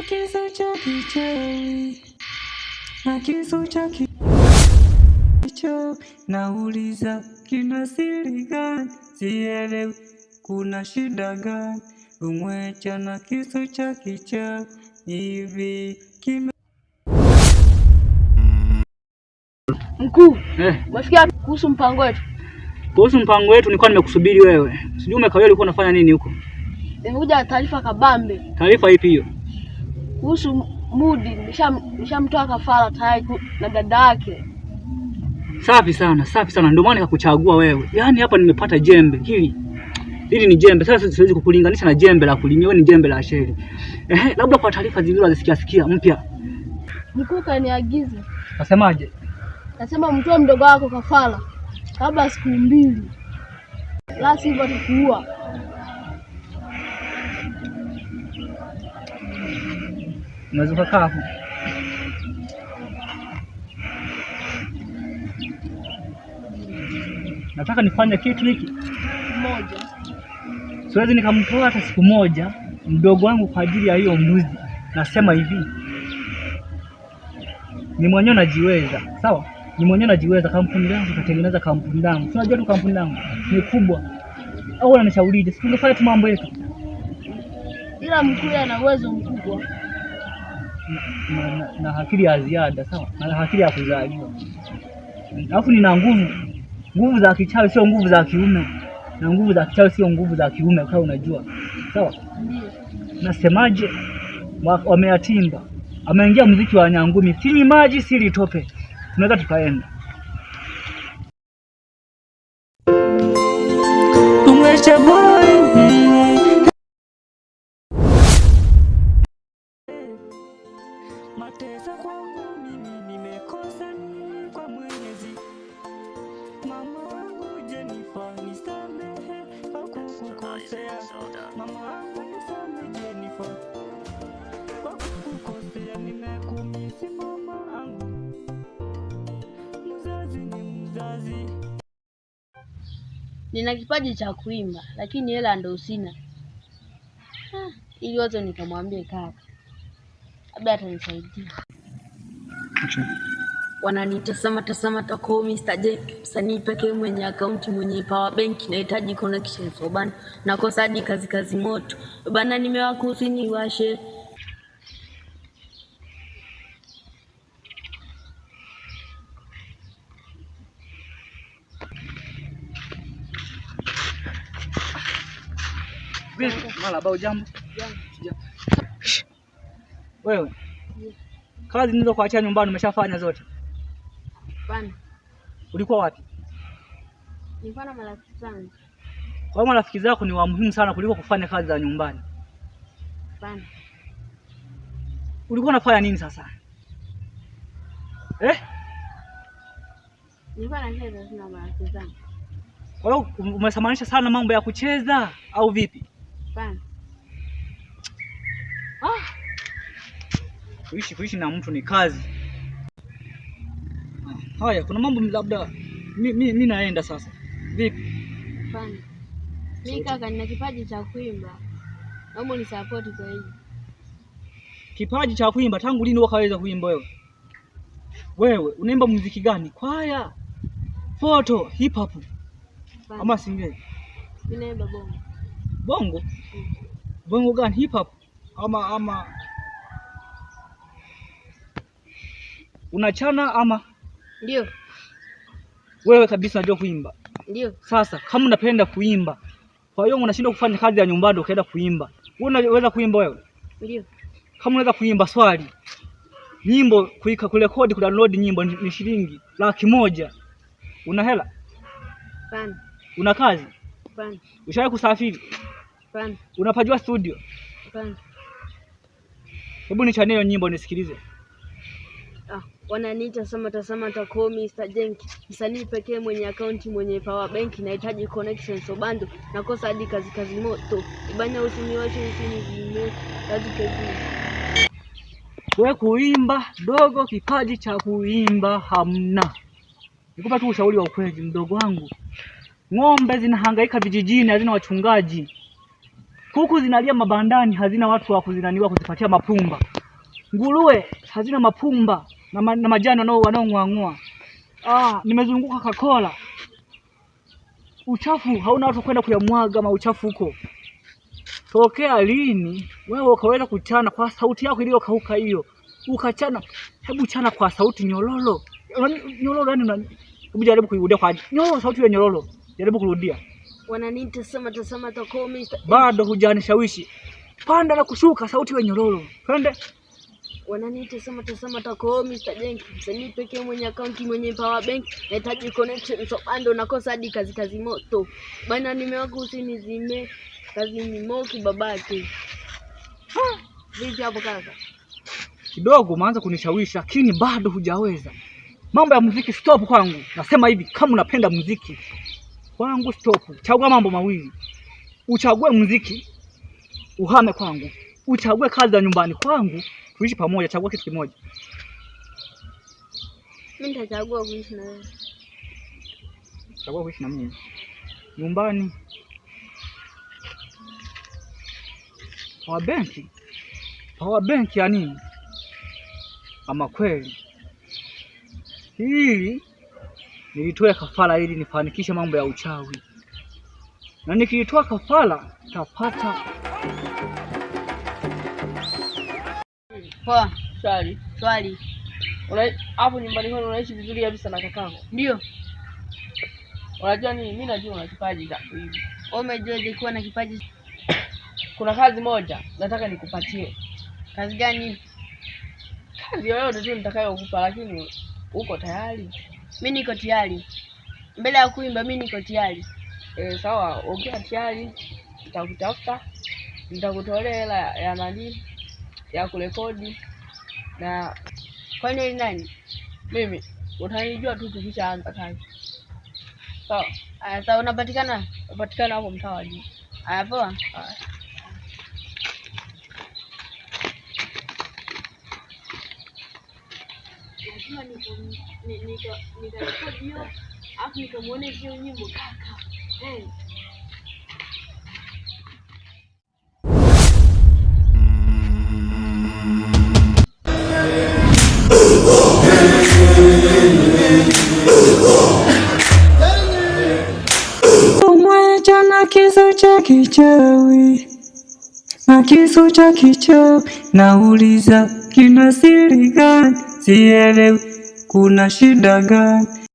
kisu cha kichawi, na kisu cha kichawi. Nauliza kina siri gani? Sielewi kuna shida gani? Umwecha na kisu cha kichawi hivi kime. Mkuu, Mwafikia kuhusu mpango wetu. Kuhusu mpango wetu nilikuwa nimekusubiri wewe. Sijui umekawia ulikuwa unafanya nini huko? Nimekuja taarifa kabambe. Taarifa ipi hiyo? Kuhusu Mudi, nishamtoa kafara tayari na dada yake. Safi sana, safi sana. Ndio maana nikakuchagua wewe. Yaani hapa nimepata jembe. Hili ni jembe. Sasa siwezi kukulinganisha na jembe la kulimia, wewe ni jembe la sheri. Labda kwa taarifa zingine unazisikia mpya. Mkuu kaniagiza. Nasemaje? Nasema mtoe mdogo wako kafara kabla siku 2. La sivyo atakuua. Unaweza kukaa hapo. Nataka nifanye kitu hiki moja. Siwezi nikamtoa hata siku moja mdogo wangu kwa ajili ya hiyo mbuzi. Nasema hivi, ni mwenyewe najiweza, sawa? Ni mwenyewe najiweza. Kampuni yangu tutatengeneza kampuni yangu. Unajua tu kampuni yangu ni kubwa. Au unanishaurije? Si tungefanya tu mambo yetu. Ila mkuu ana uwezo mkubwa. Na akili ya ziada, sawa? Na akili ya kuzaliwa. Alafu nina nguvu za kichawi, sio nguvu za kiume. Na nguvu za kichawi sio nguvu za kiume, kama unajua. Sawa? Nasemaje? Wameatimba. Ameingia muziki wa nyangumi. Sili maji, sili tope. Tunaweza tukaenda. Umwecha boy. Matesa kwangu mimi nimekosa nini kwa Mwenyezi. Mama wangu Jennifer nisamehe kwa kukukosea. Mama wangu nisamehe Jennifer kwa kukukosea. Nimekumisi mama wangu. Mzazi ni mzazi. Nina kipaji cha kuimba lakini hela ndo sina. Ili wote nikamwambie kaka. Labda atanisaidia. Wananitazama tako Mr. Jack, msanii pekee mwenye akaunti mwenye power bank, nahitaji connection so bana. Nakosa hadi kazi moto. Bana nimewakusi niwashe. Mala bao jambo. Wewe. Kazi nilizokuachia nyumbani umeshafanya zote? Bana. Ulikuwa wapi? Nilikuwa na marafiki zangu. Kwa hiyo marafiki zako ni wa muhimu sana kuliko kufanya kazi za nyumbani. Bana. Ulikuwa unafanya nini sasa? Nilikuwa nacheza na marafiki zangu. Kwa hiyo umesamanisha sana mambo ya kucheza au vipi? Bana. Kuishi na mtu ni kazi. Haya, kuna mambo labda mimi naenda sasa. Vipi? Bana. Mimi kaka nina kipaji cha kuimba. Naomba unisupport kwa hiyo. Kipaji cha kuimba tangu lini wakaweza kuimba wewe? Wewe unaimba muziki gani? Kwaya, photo, hip hop. Ama singeli? Mimi naimba bongo. Bongo? Bongo gani? Hip hop ama unachana ama? Ndio. Wewe kabisa unajua kuimba? Ndio. Sasa kama unapenda kuimba, kwa hiyo unashindwa kufanya kazi ya nyumbani ukaenda kuimba. Wewe unaweza kuimba wewe? Ndio. Kama unaweza kuimba, swali. Nyimbo kurekodi, kudownload nyimbo ni shilingi 100,000. Una hela? Bana. Una kazi? Bana. Ushawahi kusafiri? Bana. Unapajua studio? Bana. Hebu nichanie hiyo nyimbo nisikilize. Wananiita tazama tako Mr. Jack, msanii pekee mwenye akaunti mwenye power bank, nahitaji connection so bando. Nakosa hadi kazi moto. Ibanya usiniwashe usinizime. Kazi. Wewe kuimba dogo, kipaji cha kuimba hamna. Nikupa tu ushauri wa ukweli mdogo wangu. Ng'ombe zinahangaika vijijini, hazina wachungaji. Kuku zinalia mabandani, hazina watu wa kuzinaniwa kuzipatia mapumba. Nguruwe hazina mapumba na majani wanaong'oa. Nimezunguka Kakola. Uchafu hauna watu kwenda kuyamwaga mauchafu huko. Tokea lini wewe ukaweza kuchana kwa sauti yako iliyokauka hiyo? Ukachana, hebu chana kwa sauti nyororo. Nyororo yani jaribu kuirudia kwa nyororo, sauti ya nyororo. Jaribu kurudia. Wananiita tasama Tako Mr. Bado hujanishawishi. Panda na kushuka, sauti ya nyororo. Twende. Wananiita tasama Tako Mr. Jenki. Msanii pekee mwenye akaunti mwenye power bank. Nahitaji connection so bando nakosa hadi kazi moto. Bana nimewaka usinizime. Kazi ni moki babake. Vipi hapo kaka? Kidogo umeanza kunishawishi lakini bado hujaweza. Mambo ya muziki stop kwangu. Nasema hivi, kama unapenda muziki kwangu stop. Chagua mambo mawili. Uchague muziki, uhame kwangu. Uchague kazi za nyumbani kwangu, tuishi pamoja. Chagua kitu kimoja. Mimi nitachagua kuishi na wewe. Chagua kuishi na mimi. Nyumbani. Power bank ya nini? Ama kweli hili nilitoa kafara ili nifanikishe mambo ya uchawi, na nikitoa kafara tapata. Poa, swali. Hapo nyumbani kwenu unaishi vizuri kabisa na kakangu? Ndio. Unajua nini? Mimi najua una kipaji cha hivi. Umejuaje kuwa na kipaji? Kuna kazi moja nataka nikupatie. Kazi gani? Kazi yoyote tu nitakayokupa, lakini uko tayari? Mimi niko tayari. Mbele ya kuimba mimi niko tayari. Sawa, ukiwa tayari nitakutafuta, nitakutolea hela ya nani ya kurekodi. Na kwa nini? Mimi utanijua tu tukishaanza kazi. Sawa. Sawa, unapatikana hapo mtaa wa juu. Poa. Lazima nikarekodi hiyo, afu nikamuonesha hiyo nyimbo kaka. Umwacha na kisu cha kichawi, na kisu cha kichawi. Nauliza kina siri gani? Sielewi kuna shida gani?